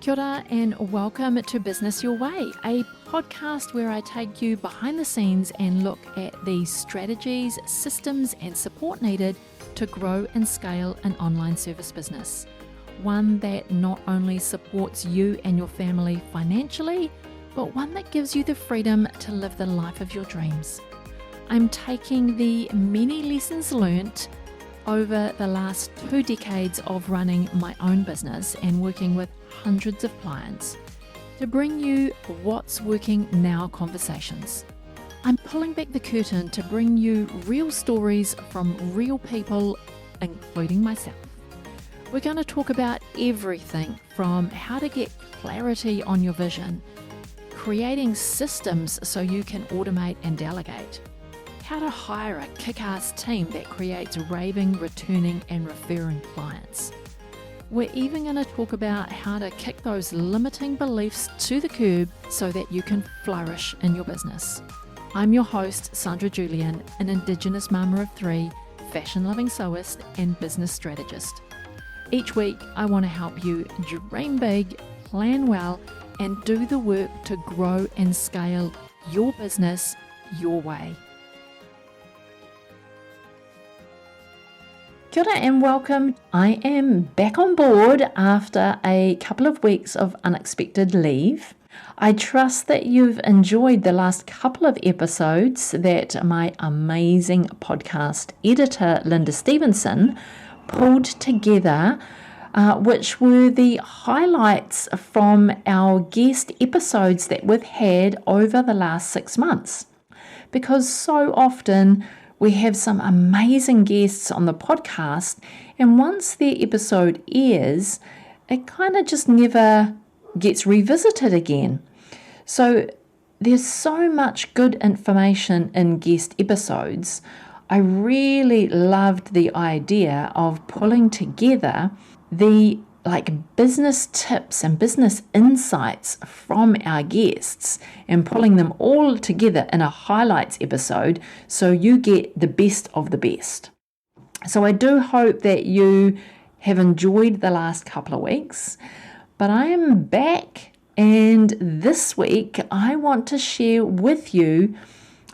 Kia ora and welcome to Business Your Way, a podcast where I take you behind the scenes and look at the strategies, systems and support needed to grow and scale an online service business. One that not only supports you and your family financially, but one that gives you the freedom to live the life of your dreams. I'm taking the many lessons learnt over the last 2 decades of running my own business and working with hundreds of clients to bring you what's working now conversations. I'm pulling back the curtain to bring you real stories from real people, including myself. We're going to talk about everything from how to get clarity on your vision, creating systems so you can automate and delegate, how to hire a kick-ass team that creates raving, returning and referring clients. We're even going to talk about how to kick those limiting beliefs to the curb so that you can flourish in your business. I'm your host, Sandra Julian, an Indigenous mama of 3, fashion-loving sewist and business strategist. Each week, I want to help you dream big, plan well, and do the work to grow and scale your business your way. Kia ora and welcome. I am back on board after a couple of weeks of unexpected leave. I trust that you've enjoyed the last couple of episodes that my amazing podcast editor, Linda Stevenson, pulled together, which were the highlights from our guest episodes that we've had over the last 6 months. Because so often we have some amazing guests on the podcast, and once their episode airs, it kind of just never gets revisited again. So there's so much good information in guest episodes. I really loved the idea of pulling together the business tips and business insights from our guests and pulling them all together in a highlights episode so you get the best of the best. So I do hope that you have enjoyed the last couple of weeks, but I am back, and this week I want to share with you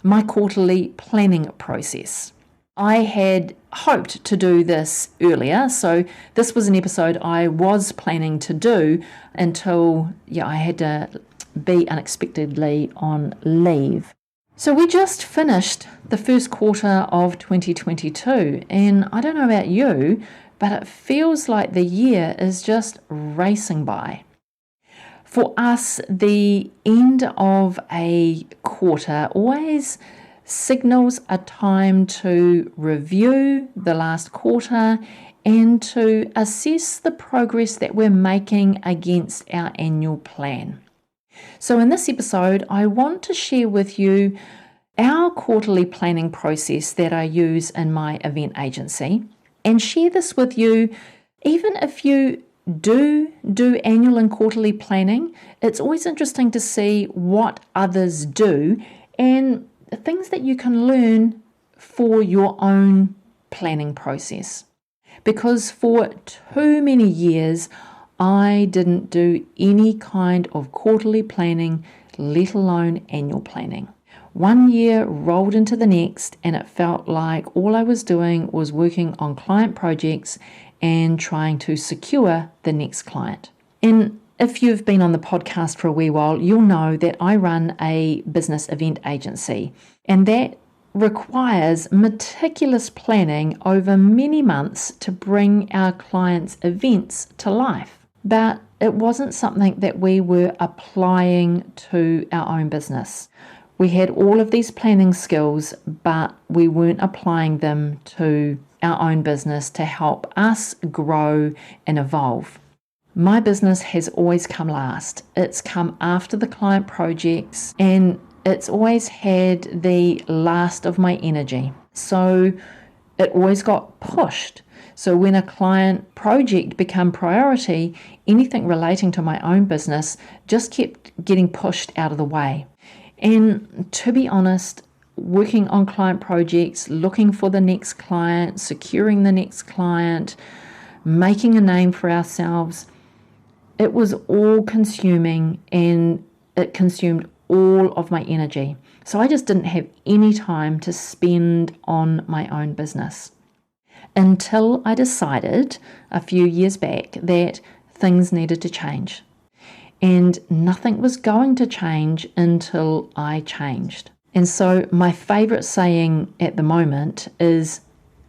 my quarterly planning process. I had hoped to do this earlier, so this was an episode I was planning to do until I had to be unexpectedly on leave. So we just finished the first quarter of 2022, and I don't know about you, but it feels like the year is just racing by. For us, the end of a quarter always signals a time to review the last quarter and to assess the progress that we're making against our annual plan. So in this episode, I want to share with you our quarterly planning process that I use in my event agency, and share this with you. Even if you do annual and quarterly planning, it's always interesting to see what others do and things that you can learn for your own planning process. Because for too many years, I didn't do any kind of quarterly planning, let alone annual planning. One year rolled into the next, and it felt like all I was doing was working on client projects and trying to secure the next client. And if you've been on the podcast for a wee while, you'll know that I run a business event agency, and that requires meticulous planning over many months to bring our clients' events to life. But it wasn't something that we were applying to our own business. We had all of these planning skills, but we weren't applying them to our own business to help us grow and evolve. My business has always come last. It's come after the client projects, and it's always had the last of my energy. So it always got pushed. So when a client project became priority, anything relating to my own business just kept getting pushed out of the way. And to be honest, working on client projects, looking for the next client, securing the next client, making a name for ourselves, It was all consuming and it consumed all of my energy. So I just didn't have any time to spend on my own business until I decided a few years back that things needed to change. And nothing was going to change until I changed. And so my favorite saying at the moment is,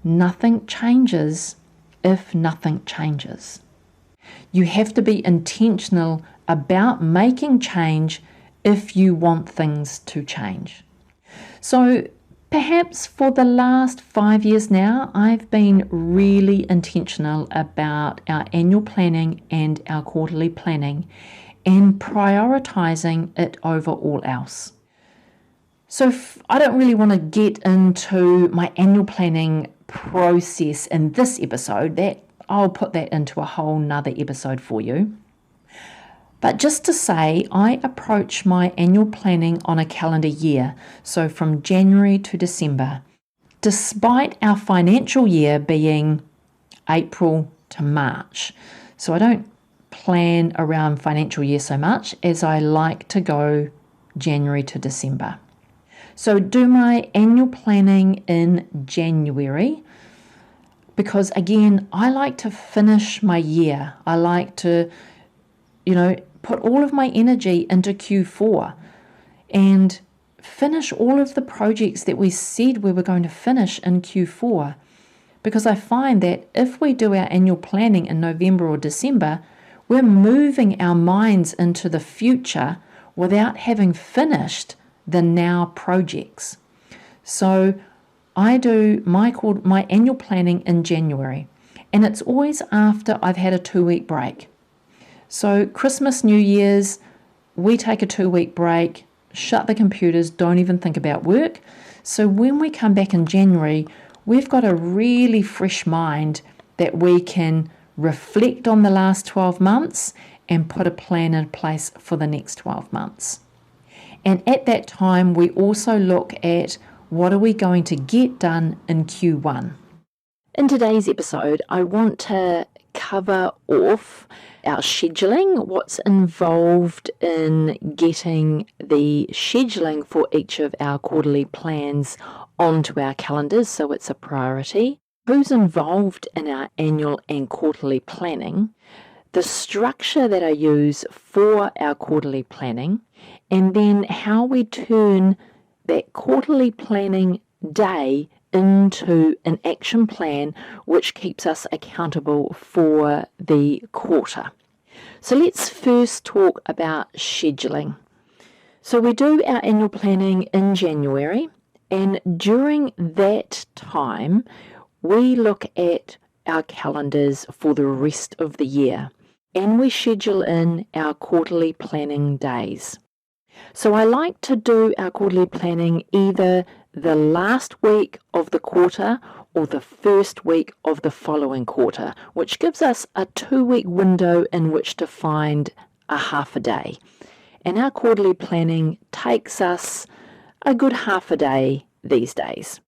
nothing changes if nothing changes. You have to be intentional about making change if you want things to change. So perhaps for the last 5 years now, I've been really intentional about our annual planning and our quarterly planning and prioritizing it over all else. So I don't really want to get into my annual planning process in this episode. That I'll put that into a whole nother episode for you. But just to say, I approach my annual planning on a calendar year, so from January to December, despite our financial year being April to March. So I don't plan around financial year so much, as I like to go January to December. So do my annual planning in January, because again, I like to finish my year. I like to, put all of my energy into Q4 and finish all of the projects that we said we were going to finish in Q4. Because I find that if we do our annual planning in November or December, we're moving our minds into the future without having finished the now projects. So I do my annual planning in January, and it's always after I've had a 2-week break. So Christmas, New Year's, we take a 2-week break, shut the computers, don't even think about work. So when we come back in January, we've got a really fresh mind that we can reflect on the last 12 months and put a plan in place for the next 12 months. And at that time, we also look at what are we going to get done in Q1. In today's episode, I want to cover off our scheduling, what's involved in getting the scheduling for each of our quarterly plans onto our calendars so it's a priority, who's involved in our annual and quarterly planning, the structure that I use for our quarterly planning, and then how we turn that quarterly planning day into an action plan which keeps us accountable for the quarter. So let's first talk about scheduling. So we do our annual planning in January, and during that time we look at our calendars for the rest of the year and we schedule in our quarterly planning days. So I like to do our quarterly planning either the last week of the quarter or the first week of the following quarter, which gives us a 2-week window in which to find a half a day. And our quarterly planning takes us a good half a day these days.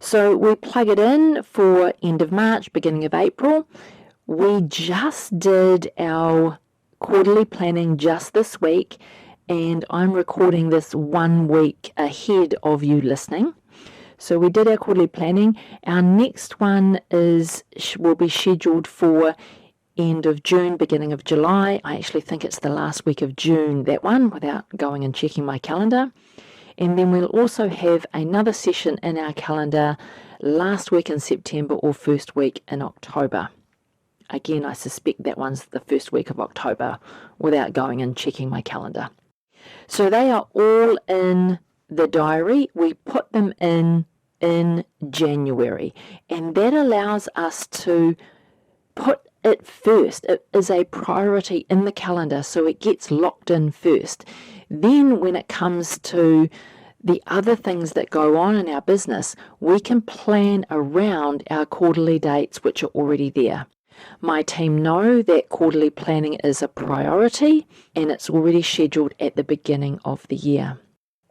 So we plug it in for end of March, beginning of April. We just did our quarterly planning just this week, and I'm recording this 1 week ahead of you listening. So we did our quarterly planning. Our next one will be scheduled for end of June, beginning of July. I actually think it's the last week of June, that one, without going and checking my calendar. And then we'll also have another session in our calendar last week in September or first week in October. Again, I suspect that one's the first week of October without going and checking my calendar. So they are all in the diary. We put them in January, and that allows us to put it first. It is a priority in the calendar, so it gets locked in first. Then when it comes to the other things that go on in our business, we can plan around our quarterly dates which are already there. My team know that quarterly planning is a priority and it's already scheduled at the beginning of the year.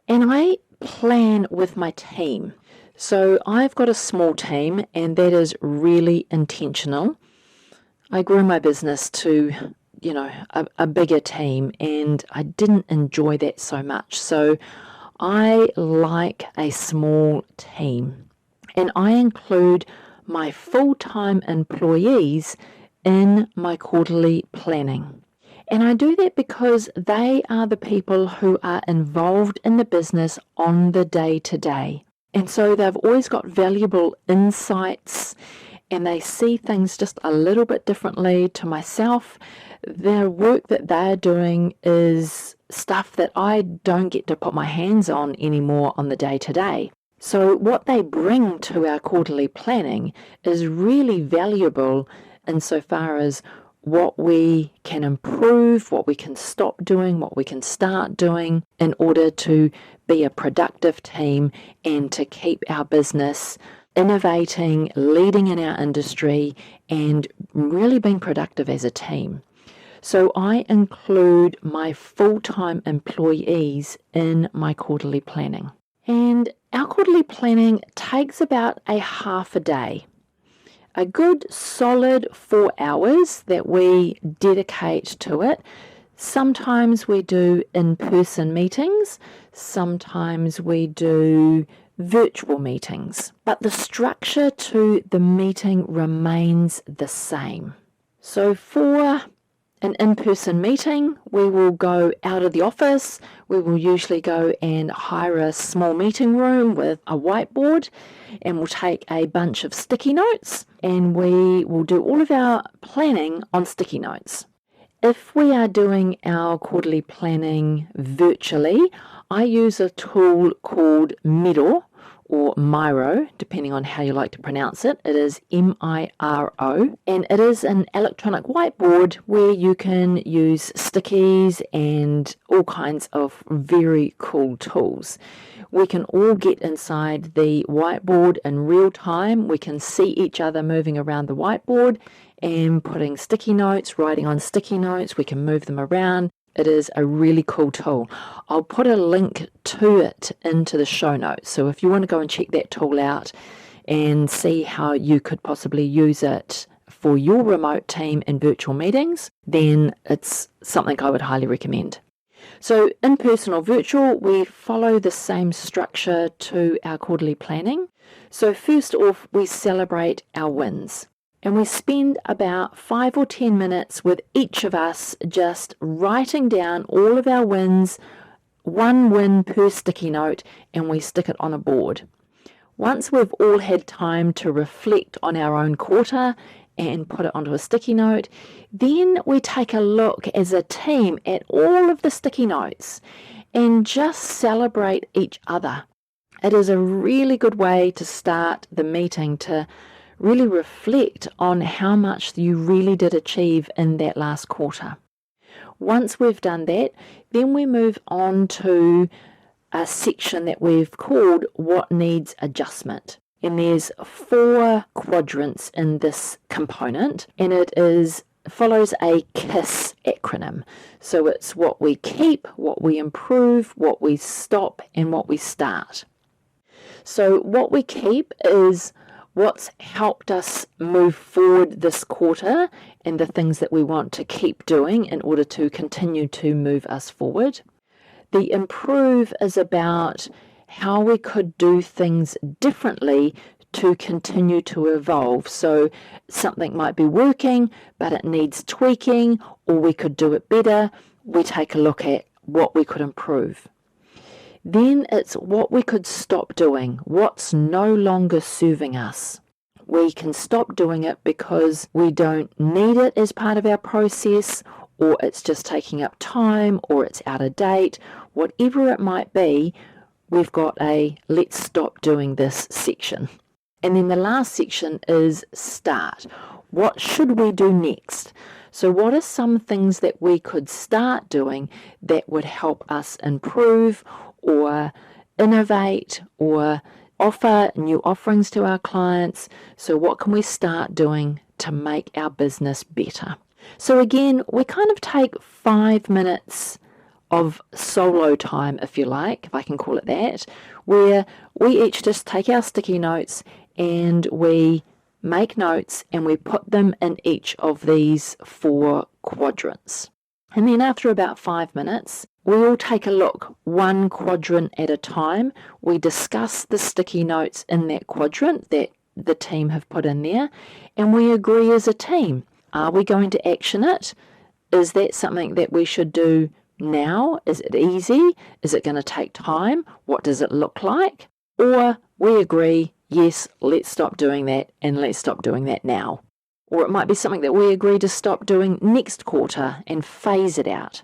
And I plan with my team. So I've got a small team, and that is really intentional. I grew my business to a bigger team, and I didn't enjoy that so much. So I like a small team, and I include my full-time employees in my quarterly planning. And I do that because they are the people who are involved in the business on the day-to-day. And so they've always got valuable insights, and they see things just a little bit differently to myself. Their work that they're doing is stuff that I don't get to put my hands on anymore on the day-to-day. So what they bring to our quarterly planning is really valuable insofar as what we can improve, what we can stop doing, what we can start doing in order to be a productive team and to keep our business innovating, leading in our industry, and really being productive as a team. So I include my full-time employees in my quarterly planning. And our quarterly planning takes about a half a day. A good solid 4 hours that we dedicate to it. Sometimes we do in-person meetings, sometimes we do virtual meetings, but the structure to the meeting remains the same. So for an in-person meeting, we will go out of the office. We will usually go and hire a small meeting room with a whiteboard, and we'll take a bunch of sticky notes, and we will do all of our planning on sticky notes. If we are doing our quarterly planning virtually, I use a tool called Miro, or Miro, depending on how you like to pronounce it. It is M-I-R-O, and it is an electronic whiteboard where you can use stickies and all kinds of very cool tools. We can all get inside the whiteboard in real time. We can see each other moving around the whiteboard and putting sticky notes, writing on sticky notes. We can move them around. It is a really cool tool. I'll put a link to it into the show notes. So if you want to go and check that tool out and see how you could possibly use it for your remote team in virtual meetings, then it's something I would highly recommend. So in person or virtual, we follow the same structure to our quarterly planning. So first off, we celebrate our wins. And we spend about 5 or 10 minutes with each of us just writing down all of our wins, one win per sticky note, and we stick it on a board. Once we've all had time to reflect on our own quarter and put it onto a sticky note, then we take a look as a team at all of the sticky notes and just celebrate each other. It is a really good way to start the meeting, to really reflect on how much you really did achieve in that last quarter. Once we've done that, then we move on to a section that we've called What Needs Adjustment. And there's 4 quadrants in this component, and it follows a KISS acronym. So it's what we keep, what we improve, what we stop, and what we start. So what we keep is what's helped us move forward this quarter and the things that we want to keep doing in order to continue to move us forward. The improve is about how we could do things differently to continue to evolve. So something might be working, but it needs tweaking, or we could do it better. We take a look at what we could improve. Then it's what we could stop doing, what's no longer serving us. We can stop doing it because we don't need it as part of our process, or it's just taking up time, or it's out of date. Whatever it might be, we've got a let's stop doing this section. And then the last section is start. What should we do next? So what are some things that we could start doing that would help us improve or innovate or offer new offerings to our clients? So what can we start doing to make our business better? So again, we kind of take 5 minutes of solo time, if you like, if I can call it that, where we each just take our sticky notes and we make notes, and we put them in each of these 4 quadrants. And then after about 5 minutes, we all take a look, one quadrant at a time. We discuss the sticky notes in that quadrant that the team have put in there, and we agree as a team. Are we going to action it? Is that something that we should do now? Is it easy? Is it going to take time? What does it look like? Or we agree, yes, let's stop doing that, and let's stop doing that now. Or it might be something that we agree to stop doing next quarter and phase it out.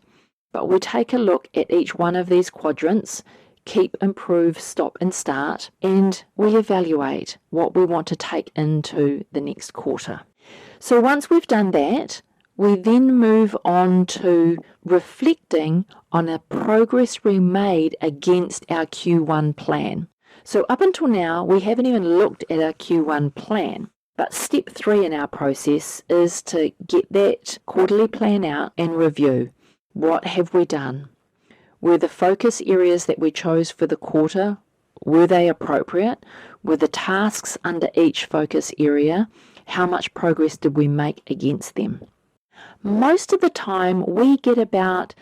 But we take a look at each one of these quadrants, keep, improve, stop and start, and we evaluate what we want to take into the next quarter. So once we've done that, we then move on to reflecting on the progress we made against our Q1 plan. So up until now, we haven't even looked at our Q1 plan. But step 3 in our process is to get that quarterly plan out and review. What have we done? Were the focus areas that we chose for the quarter, were they appropriate? Were the tasks under each focus area? How much progress did we make against them? Most of the time, we get about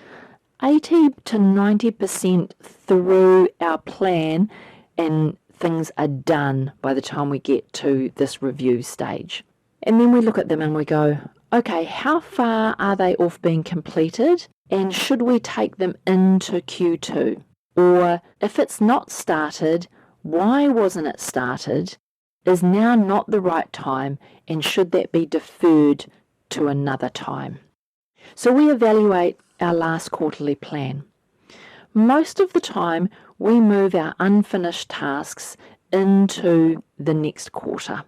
80 to 90% through our plan, and things are done by the time we get to this review stage. And then we look at them and we go, okay, how far are they off being completed? And should we take them into Q2? Or if it's not started, why wasn't it started? Is now not the right time, and should that be deferred to another time? So we evaluate our last quarterly plan. Most of the time, we move our unfinished tasks into the next quarter.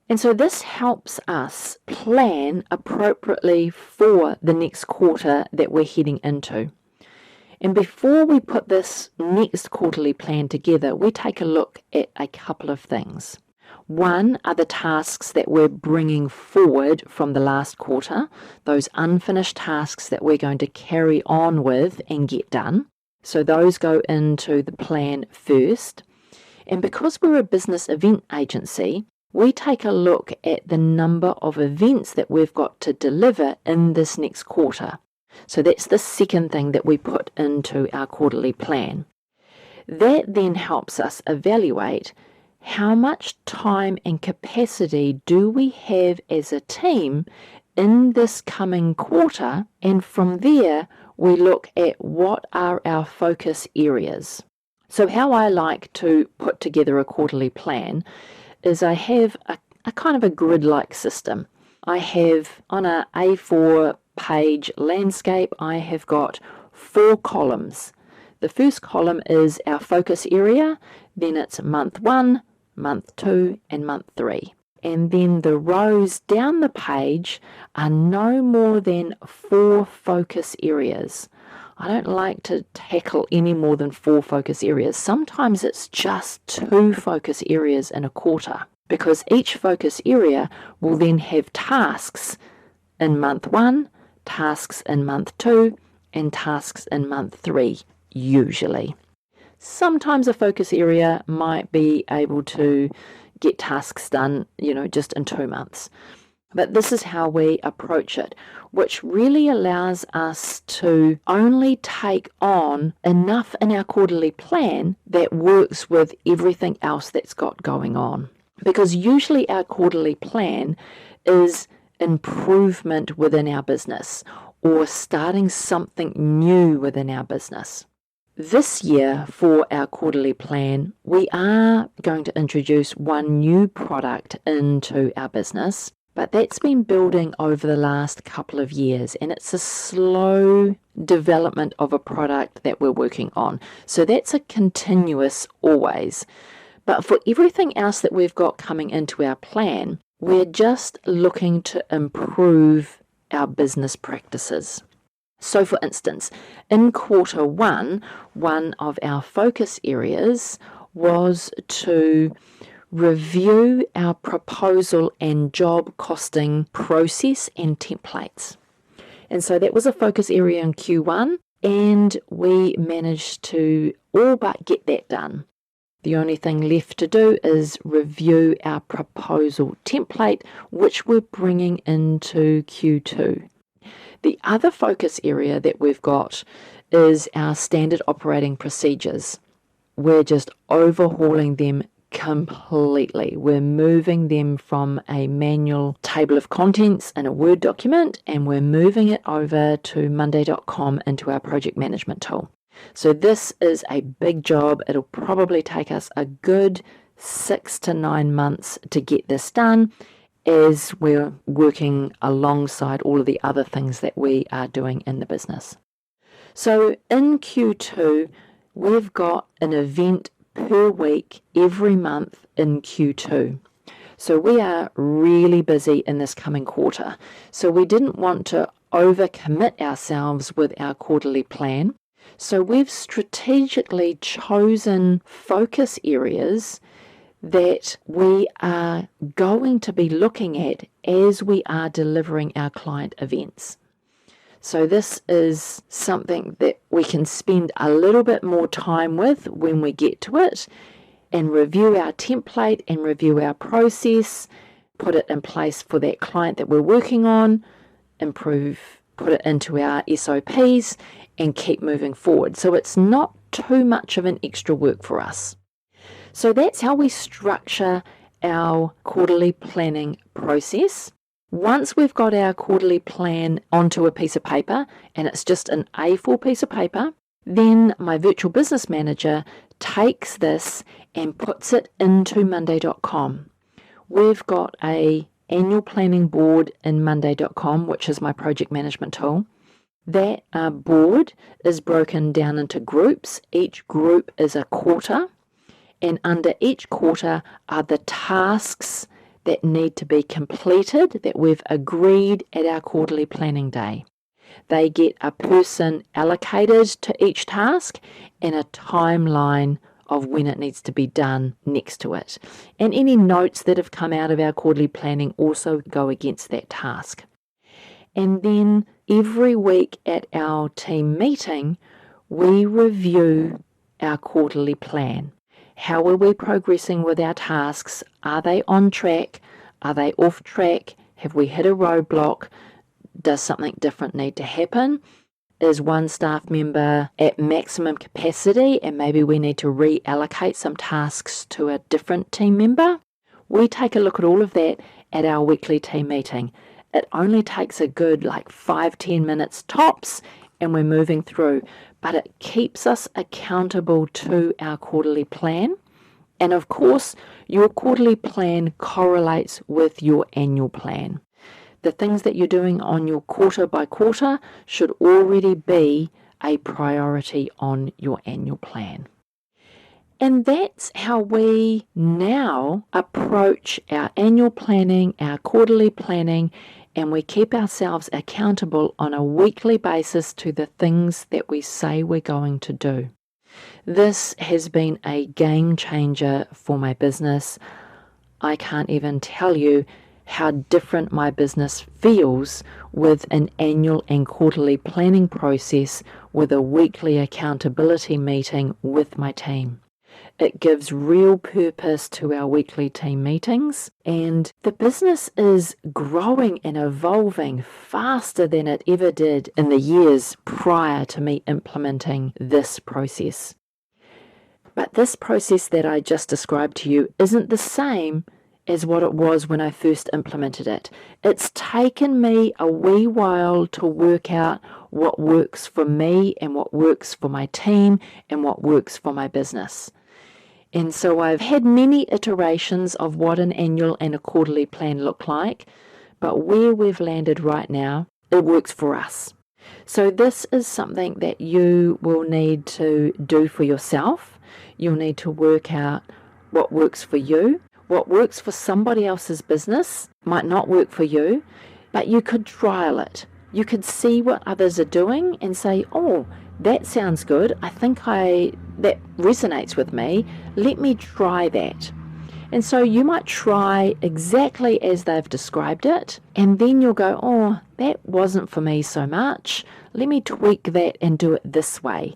And so this helps us plan appropriately for the next quarter that we're heading into. And before we put this next quarterly plan together, we take a look at a couple of things. One are the tasks that we're bringing forward from the last quarter, those unfinished tasks that we're going to carry on with and get done. So those go into the plan first. And because we're a business event agency, we take a look at the number of events that we've got to deliver in this next quarter. So that's the second thing that we put into our quarterly plan. That then helps us evaluate how much time and capacity do we have as a team in this coming quarter, and from there we look at what are our focus areas. So how I like to put together a quarterly plan is I have a kind of a grid-like system. I have on a A4 page landscape, I have got 4 columns. The first column is our focus area, then it's month 1, month 2, and month 3. And then the rows down the page are no more than 4 focus areas. I don't like to tackle any more than 4 focus areas. Sometimes it's just 2 focus areas in a quarter, because each focus area will then have tasks in month 1, tasks in month 2, and tasks in month 3, usually. Sometimes a focus area might be able to get tasks done, just in 2 months. But this is how we approach it, which really allows us to only take on enough in our quarterly plan that works with everything else that's got going on. Because usually our quarterly plan is improvement within our business or starting something new within our business. This year, for our quarterly plan, we are going to introduce one new product into our business, but that's been building over the last couple of years, and it's a slow development of a product that we're working on. So that's a continuous always. But for everything else that we've got coming into our plan, we're just looking to improve our business practices. So for instance, in quarter 1, one of our focus areas was to review our proposal and job costing process and templates. And so that was a focus area in Q1, and we managed to all but get that done. The only thing left to do is review our proposal template, which we're bringing into Q2. The other focus area that we've got is our standard operating procedures. We're just overhauling them completely. We're moving them from a manual table of contents in a Word document, and we're moving it over to monday.com into our project management tool. So this is a big job. It'll probably take us a good 6 to 9 months to get this done, as we're working alongside all of the other things that we are doing in the business. So in Q2, we've got an event per week every month in Q2. So we are really busy in this coming quarter. So we didn't want to overcommit ourselves with our quarterly plan. So we've strategically chosen focus areas that we are going to be looking at as we are delivering our client events. So this is something that we can spend a little bit more time with when we get to it, and review our template and review our process, put it in place for that client that we're working on, put it into our SOPs, and keep moving forward. So it's not too much of an extra work for us. So that's how we structure our quarterly planning process. Once we've got our quarterly plan onto a piece of paper, and it's just an A4 piece of paper, then my virtual business manager takes this and puts it into monday.com. We've got a annual planning board in monday.com, which is my project management tool. That board is broken down into groups. Each group is a quarter, and under each quarter are the tasks that need to be completed that we've agreed at our quarterly planning day. They get a person allocated to each task and a timeline of when it needs to be done next to it. And any notes that have come out of our quarterly planning also go against that task. And then every week at our team meeting, we review our quarterly plan. How are we progressing with our tasks? Are they on track? Are they off track? Have we hit a roadblock? Does something different need to happen? Is one staff member at maximum capacity and maybe we need to reallocate some tasks to a different team member? We take a look at all of that at our weekly team meeting. It only takes a good 5-10 minutes tops, and we're moving through, but it keeps us accountable to our quarterly plan. And of course, your quarterly plan correlates with your annual plan. The things that you're doing on your quarter by quarter should already be a priority on your annual plan. And that's how we now approach our annual planning, our quarterly planning, and we keep ourselves accountable on a weekly basis to the things that we say we're going to do. This has been a game changer for my business. I can't even tell you how different my business feels with an annual and quarterly planning process with a weekly accountability meeting with my team. It gives real purpose to our weekly team meetings, and the business is growing and evolving faster than it ever did in the years prior to me implementing this process. But this process that I just described to you isn't the same as what it was when I first implemented it. It's taken me a wee while to work out what works for me and what works for my team and what works for my business. And so I've had many iterations of what an annual and a quarterly plan look like, but where we've landed right now, it works for us. So this is something that you will need to do for yourself. You'll need to work out what works for you. What works for somebody else's business might not work for you, but you could trial it. You could see what others are doing and say, oh, that sounds good. I think that resonates with me. Let me try that. And so you might try exactly as they've described it, and then you'll go, oh, that wasn't for me so much. Let me tweak that and do it this way.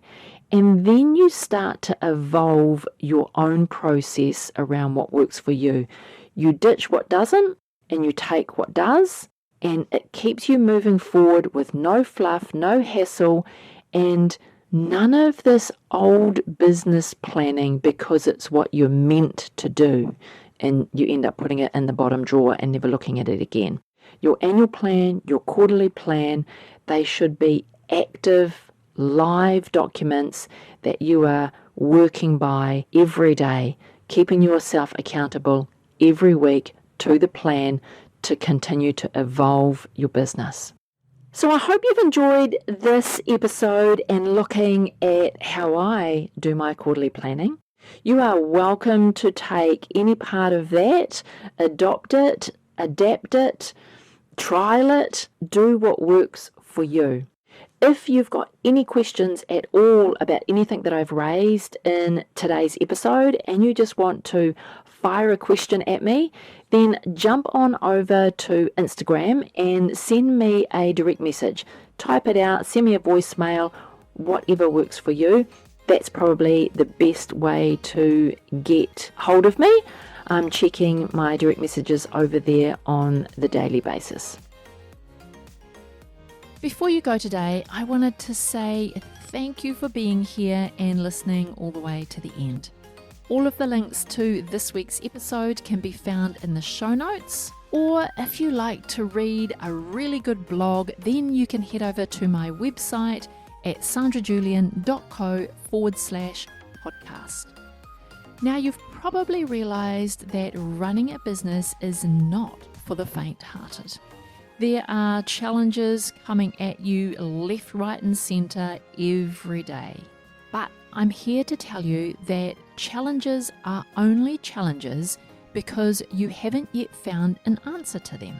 And then you start to evolve your own process around what works for you. You ditch what doesn't and you take what does, and it keeps you moving forward with no fluff, no hassle, and none of this old business planning because it's what you're meant to do, and you end up putting it in the bottom drawer and never looking at it again. Your annual plan, your quarterly plan, they should be active, live documents that you are working by every day, keeping yourself accountable every week to the plan to continue to evolve your business. So I hope you've enjoyed this episode and looking at how I do my quarterly planning. You are welcome to take any part of that, adopt it, adapt it, trial it, do what works for you. If you've got any questions at all about anything that I've raised in today's episode and you just want to fire a question at me, then jump on over to Instagram and send me a direct message. Type it out, send me a voicemail, whatever works for you. That's probably the best way to get hold of me. I'm checking my direct messages over there on the daily basis. Before you go today, I wanted to say thank you for being here and listening all the way to the end. All of the links to this week's episode can be found in the show notes, or if you like to read a really good blog, then you can head over to my website at sandrajulian.co/podcast. Now, you've probably realized that running a business is not for the faint-hearted. There are challenges coming at you left, right and centre every day. But I'm here to tell you that challenges are only challenges because you haven't yet found an answer to them.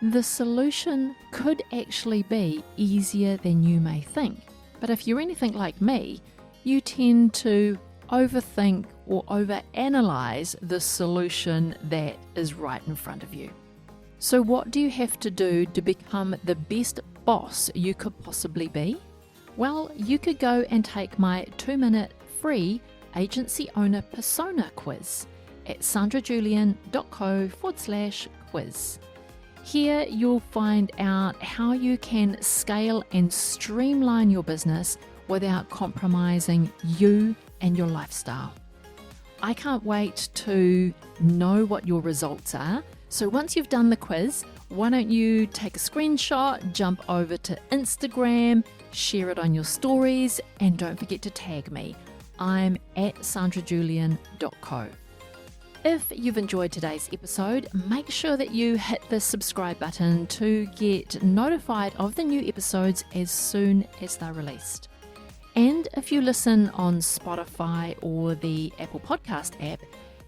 The solution could actually be easier than you may think. But if you're anything like me, you tend to overthink or overanalyze the solution that is right in front of you. So what do you have to do to become the best boss you could possibly be? Well, you could go and take my 2-minute free agency owner persona quiz at sandrajulian.co/quiz. Here you'll find out how you can scale and streamline your business without compromising you and your lifestyle. I can't wait to know what your results are. So once you've done the quiz, why don't you take a screenshot, jump over to Instagram, share it on your stories, and don't forget to tag me. I'm at sandrajulian.co. If you've enjoyed today's episode, make sure that you hit the subscribe button to get notified of the new episodes as soon as they're released. And if you listen on Spotify or the Apple Podcast app,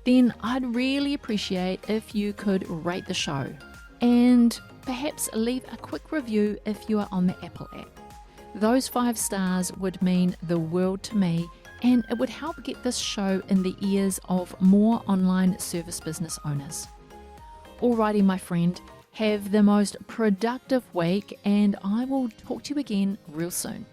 then I'd really appreciate if you could rate the show and perhaps leave a quick review if you are on the Apple app. Those 5 stars would mean the world to me, and it would help get this show in the ears of more online service business owners. Alrighty, my friend, have the most productive week, and I will talk to you again real soon.